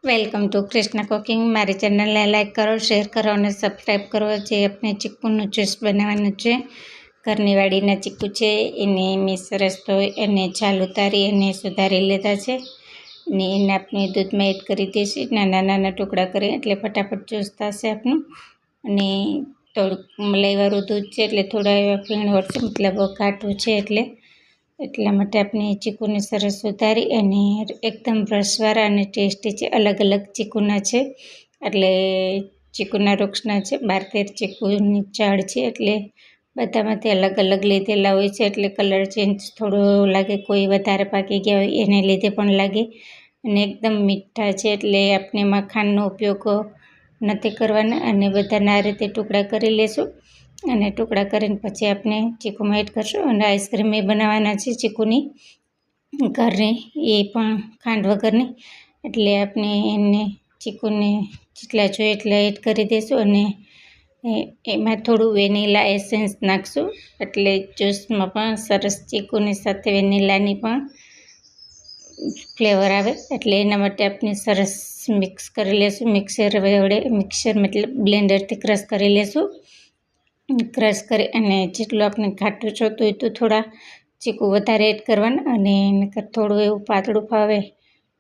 Welcome to Krishna cooking. મારી ચેનલને like કરો, શેર કરો અને સબસ્ક્રાઈબ કરો। જે આપણે ચીકુનું જ્યુસ બનાવવાનું છે, ઘરની વાડીના ચીકુ છે એને મેં સરસ તો એને છાલ ઉતારી અને સુધારી લીધા છે અને એને આપણે દૂધમાં એડ કરી દઈશું નાના નાના ટુકડા કરી, એટલે ફટાફટ જ્યુસ થશે આપણું। અને થોડુંક મલાઈવાળું દૂધ છે એટલે થોડા એવા ફીણ વળશે, મતલબ ઘાટું છે એટલા માટે આપણે ચીકુને સરસ સુધારી અને એકદમ રસવાળા અને ટેસ્ટી છે। અલગ અલગ ચીકુના છે, એટલે ચીકુના વૃક્ષના છે 12-13 ચીકુની ઝાડ છે, એટલે બધામાંથી અલગ અલગ લીધેલા હોય છે, એટલે કલર ચેન્જ થોડો લાગે, કોઈ વધારે પાકી ગયા હોય એને લીધે પણ લાગે। અને એકદમ મીઠા છે, એટલે આપણે એમાં ખાંડનો ઉપયોગ નથી કરવાના। અને બધાના આ રીતે ટુકડા કરી લેશું અને ટુકડા કરીને પછી આપણે ચીકુમાં એડ કરશું। અને આઈસ્ક્રીમ એ બનાવવાના છે ચીકુની ઘરની, એ પણ ખાંડ વગરની, એટલે આપણે એને ચીકુને જેટલા જોઈએ એટલા એડ કરી દઈશું અને એમાં થોડું વેનીલા એસેન્સ નાખશું, એટલે જ્યુસમાં પણ સરસ ચીકુની સાથે વેનીલાની પણ ફ્લેવર આવે। એટલે એના માટે આપણે સરસ મિક્સ કરી લેશું, મિક્સર મતલબ બ્લેન્ડરથી ક્રશ કરી લેશું। ક્રશ કરી અને જેટલું આપણે ખાટું જોતું હોય તો થોડા ચીકુ વધારે એડ કરવાના, અને નકર થોડું એવું પાતળું ફાવે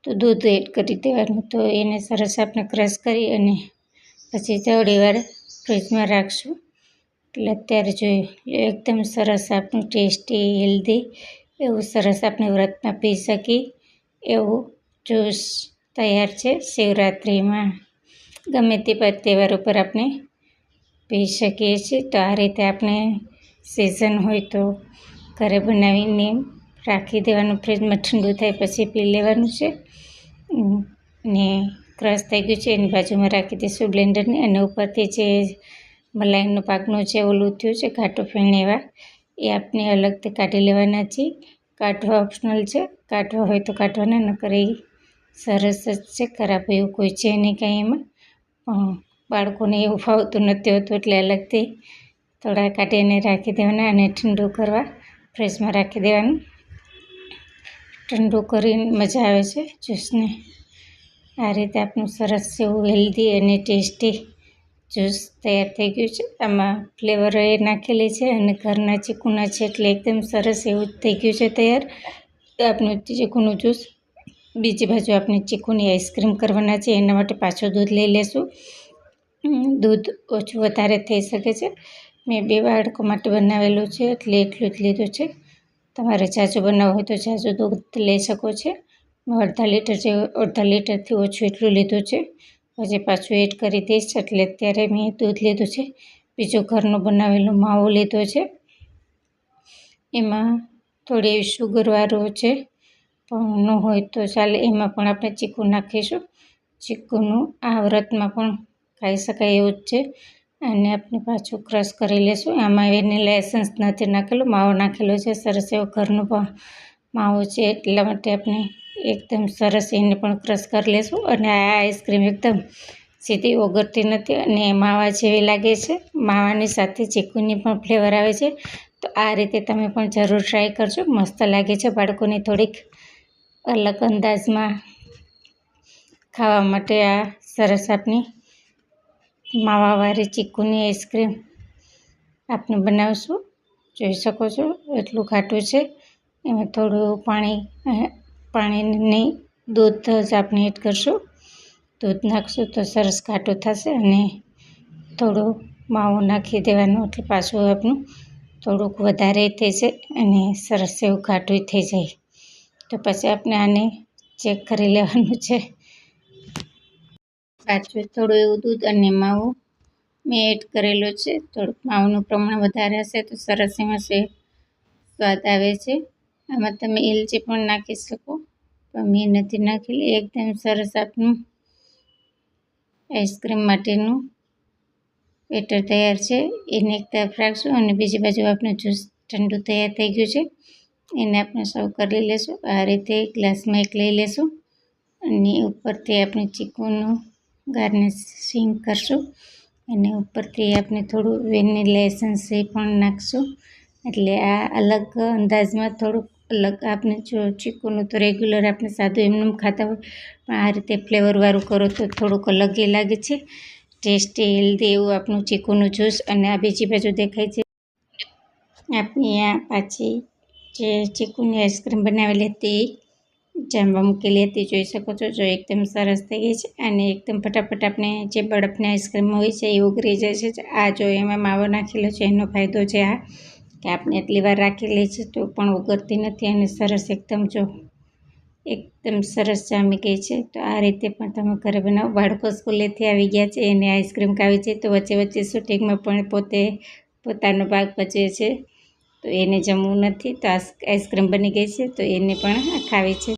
તો દૂધ એડ કરી દેવાનું। તો એને સરસ આપણે ક્રશ કરી અને પછી થોડી વાર ફ્રીજમાં રાખશું, એટલે અત્યારે જોઈએ એકદમ સરસ આપણું ટેસ્ટી હેલ્ધી એવું સરસ આપણે વ્રતમાં પી શકીએ એવું જ્યુસ તૈયાર છે। શિવરાત્રિમાં ગમે તે તહેવાર ઉપર આપણે પી શકીએ છીએ। તો આ રીતે આપણે સિઝન હોય તો ઘરે બનાવીને રાખી દેવાનું, ફ્રીજમાં ઠંડુ થાય પછી પી લેવાનું છે। ને ક્રશ થઈ ગયું છે એની બાજુમાં રાખી દઈશું બ્લેન્ડરની, અને ઉપરથી જે મલાઈનું પાકનું જે ઓલું થયું છે ઘાટું ફીણ એવા, એ આપણે અલગથી કાઢી લેવાના છે। કાઢવા ઓપ્શનલ છે, કાઢવા હોય તો કાઢવાના, નકર એ સરસ જ છે, ખરાબ એવું કોઈ છે નહીં કાંઈ એમાં, પણ બાળકોને એવું ફાવતું નથી હોતું એટલે અલગથી થોડા કાઢીને રાખી દેવાના અને ઠંડુ કરવા ફ્રીજમાં રાખી દેવાનું। ઠંડુ કરીને મજા આવે છે જ્યુસને। આ રીતે આપણું સરસ એવું હેલ્ધી અને ટેસ્ટી જ્યુસ તૈયાર થઈ ગયું છે। આમાં ફ્લેવર એ નાખેલી છે અને ઘરના ચીકુના છે, એટલે એકદમ સરસ એવું થઈ ગયું છે તૈયાર આપણું ચીકુનું જ્યુસ। બીજી બાજુ આપણે ચીકુની આઈસ્ક્રીમ કરવાના છે, એના માટે પાછું દૂધ લઈ લેશું। દૂધ ઓછું વધારે થઈ શકે છે, મેં 2 બાળકો માટે બનાવેલું છે એટલે એટલું જ લીધું છે। તમારે ઝાઝું બનાવવું હોય તો ઝાઝું દૂધ લઈ શકો છો। મેં અડધા લીટરથી ઓછું એટલું લીધું છે, પછી પાછું એડ કરી દઈશ, એટલે અત્યારે મેં દૂધ લીધું છે। બીજો ઘરનો બનાવેલો માવો લીધો છે, એમાં થોડી એવી શુગરવાળું છે, પણ ન હોય તો ચાલે, એમાં પણ આપણે ચીકુ નાખીશું। ચીકુનું આ વ્રતમાં પણ ખાઈ શકાય એવું જ છે। અને આપણે પાછું ક્રશ કરી લેશું। આમાં વેનીલા એસન્સ નથી નાખેલો, માવો નાખેલો છે, સરસ એવો ઘરનો પણ માવો છે, એટલા માટે આપણે એકદમ સરસ એને પણ ક્રશ કરી લેશું। અને આ આઈસ્ક્રીમ એકદમ સીધી ઓગળતી નથી અને માવા જેવી લાગે છે, માવાની સાથે ચીકુની પણ ફ્લેવર આવે છે। તો આ રીતે તમે પણ જરૂર ટ્રાય કરજો, મસ્ત લાગે છે। બાળકોને થોડીક અલગ અંદાજમાં ખાવા માટે આ સરસ આપની માવાવાળી ચીકુની આઈસ્ક્રીમ આપણે બનાવશું। જોઈ શકો છો એટલું ઘાટું છે, એમાં થોડું પાણીની દૂધ જ આપણે એડ કરશું। દૂધ નાખશું તો સરસ ઘાટું થશે, અને થોડો માવો નાખી દેવાનો એટલે પાછું આપણું થોડુંક વધારે થઈ જાય અને સરસ એવું ઘાટું થઈ જાય। તો પછી આપણે આને ચેક કરી લેવાનું છે। પાછું થોડું એવું દૂધ અને માવો મેં એડ કરેલો છે, થોડુંક માવાનું પ્રમાણ વધારે હશે તો સરસ એમાં સ્વાદ આવે છે। આમાં તમે એલચી પણ નાખી શકો, પણ મેં નથી નાખેલી। એકદમ સરસ આપણું આઈસ્ક્રીમ માટેનું બેટર તૈયાર છે, એને એક તરફ રાખશું અને બીજી બાજુ આપણું જ્યુસ ઠંડુ તૈયાર થઈ ગયું છે, એને આપણે સર્વ કરી લેશું। આ રીતે ગ્લાસમાં એક લઈ લેશું અને ઉપરથી આપણે ચીકુનું ગાર્નિશિંગ કરશું, અને ઉપરથી આપણે થોડું વેનીલા એસન્સ એ પણ નાખશું, એટલે આ અલગ અંદાજમાં થોડુંક અલગ. આપણે જો ચીકુનું તો રેગ્યુલર આપણે સાદું એમનેમ ખાતા હોય, પણ આ રીતે ફ્લેવરવાળું કરો તો થોડુંક અલગ એ લાગે છે. ટેસ્ટી હેલ્ધી એવું આપણું ચીકુનું જ્યુસ. અને આ બીજી બાજુ દેખાય છે આપણી આ પાછી જે ચીકુની આઈસ્ક્રીમ બનાવેલી હતી જામવા મૂકેલી હતી, જોઈ શકો છો. જો એકદમ સરસ થઈ ગઈ છે અને એકદમ ફટાફટ આપણે જે બરફની આઈસ્ક્રીમ હોય છે એ ઓગળી જાય છે. આ જો એમાં માવો નાખેલો છે એનો ફાયદો છે આ કે આપણે એટલી વાર રાખી લઈએ છીએ તો પણ ઓગળતી નથી અને સરસ એકદમ જો એકદમ સરસ જામી ગઈ છે. તો આ રીતે પણ તમે ઘરે બનાવો. બાળકો સ્કૂલેથી આવી ગયા છે, એને આઈસ્ક્રીમ ખાવી છે, તો વચ્ચે વચ્ચે શૂટિંગમાં પણ પોતાનો ભાગ ભજવે છે. તો એને જમવું નથી, તો આઈસ્ક્રીમ બની ગઈ છે તો એને પણ ખાવી છે.